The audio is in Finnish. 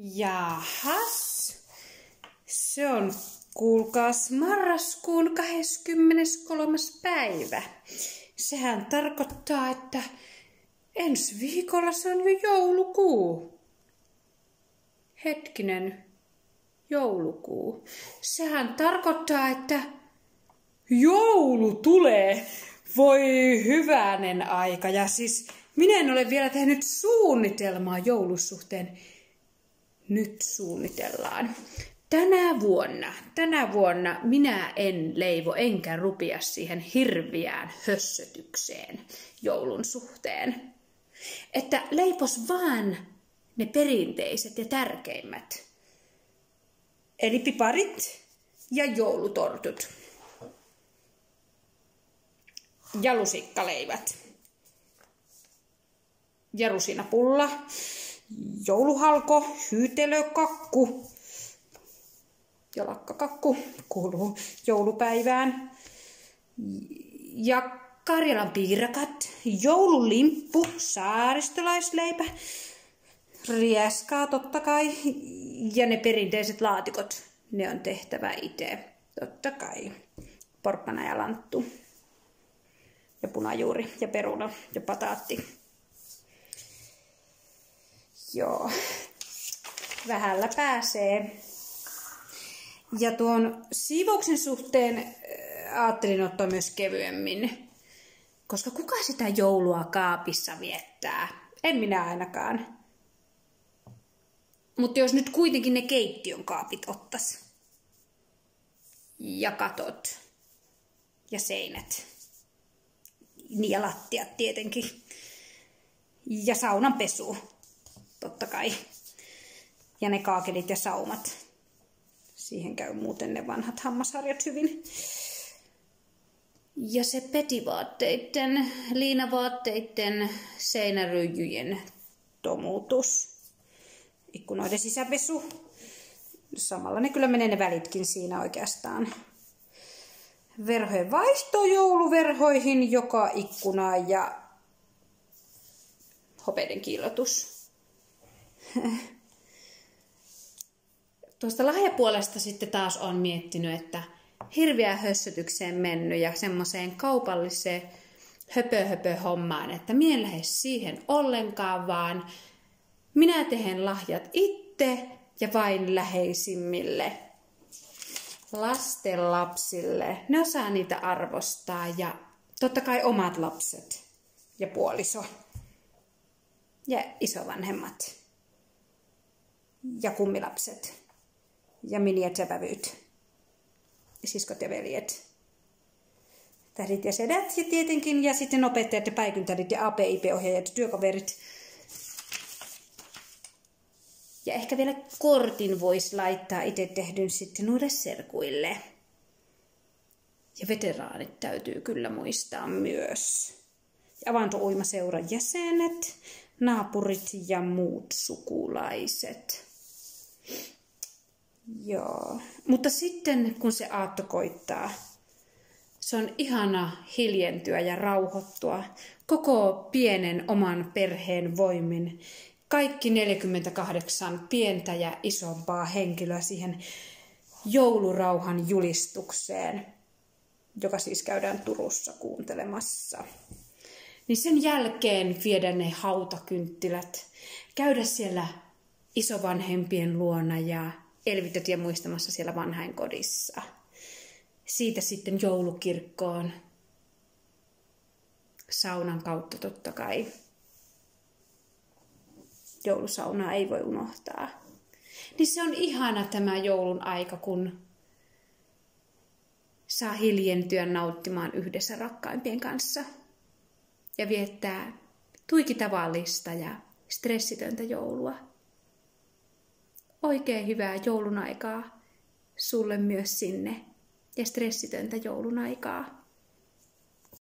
Jahas, se on kuulkaas marraskuun 23. päivä. Sehän tarkoittaa, että ensi viikolla se on jo joulukuu. Hetkinen, joulukuu. Sehän tarkoittaa, että joulu tulee. Voi hyvänen aika. Ja siis minä en ole vielä tehnyt suunnitelmaa joulusuhteen. Nyt suunnitellaan. Tänä vuonna minä en leivo enkä rupia siihen hirviään hössötykseen joulun suhteen. Että leipos vaan ne perinteiset ja tärkeimmät. Eli piparit ja joulutortut. Ja lusikkaleivät. Ja rusinapulla. Jouluhalko, hyytelökakku ja lakkakakku kuuluu joulupäivään. Ja Karjalan piirakat, joululimppu, saaristolaisleipä, rieskaa totta kai ja ne perinteiset laatikot, ne on tehtävä itse, totta kai. Porkkana ja lanttu ja punajuuri ja peruna ja pataatti. Joo, vähällä pääsee. Ja tuon siivouksen suhteen ajattelin ottaa myös kevyemmin. Koska kuka sitä joulua kaapissa viettää? En minä ainakaan. Mutta jos nyt kuitenkin ne keittiön kaapit ottais. Ja katot. Ja seinät. Ja lattiat tietenkin. Ja saunan pesu. Totta kai. Ja ne kaakelit ja saumat. Siihen käy muuten ne vanhat hammasharjat hyvin. Ja se petivaatteiden, liinavaatteiden, seinäryijyjen tomutus. Ikkunoiden sisäpesu. Samalla ne kyllä menee ne välitkin siinä oikeastaan. Verhojen vaihto jouluverhoihin joka ikkunaan ja hopeiden kiillotus. Tuosta lahjapuolesta sitten taas on miettinyt, että hirveä hössötykseen mennyt ja semmoiseen kaupalliseen höpö-höpö-hommaan, että minä en lähde siihen ollenkaan, vaan minä teen lahjat itse ja vain läheisimmille. Lasten lapsille. Ne osaa niitä arvostaa ja totta kai omat lapset ja puoliso ja isovanhemmat ja kummilapset. Ja miniät ja vävyt. Siskot ja veljet. Tädit ja sedät ja tietenkin. Ja sitten opettajat ja päikyntädit ja APIP-ohjaajat ja työkaverit. Ja ehkä vielä kortin voisi laittaa itse tehdyn sitten noille serkuille. Ja veteraanit täytyy kyllä muistaa myös. Ja avanto-uimaseuran jäsenet, naapurit ja muut sukulaiset. Joo, mutta sitten kun se aatto koittaa, se on ihana hiljentyä ja rauhoittua koko pienen oman perheen voimin. Kaikki 48 pientä ja isompaa henkilöä siihen joulurauhan julistukseen, joka siis käydään Turussa kuuntelemassa. Niin sen jälkeen viedä ne hautakynttilät, käydä siellä isovanhempien luona ja elvytettyä muistamassa siellä vanhainkodissa. Siitä sitten joulukirkkoon. Saunan kautta totta kai. Joulusaunaa ei voi unohtaa. Niin se on ihana tämä joulun aika, kun saa hiljentyä nauttimaan yhdessä rakkaimpien kanssa. Ja viettää tuiki tavallista ja stressitöntä joulua. Oikein hyvää joulun aikaa sulle myös sinne ja stressitöntä joulun aikaa.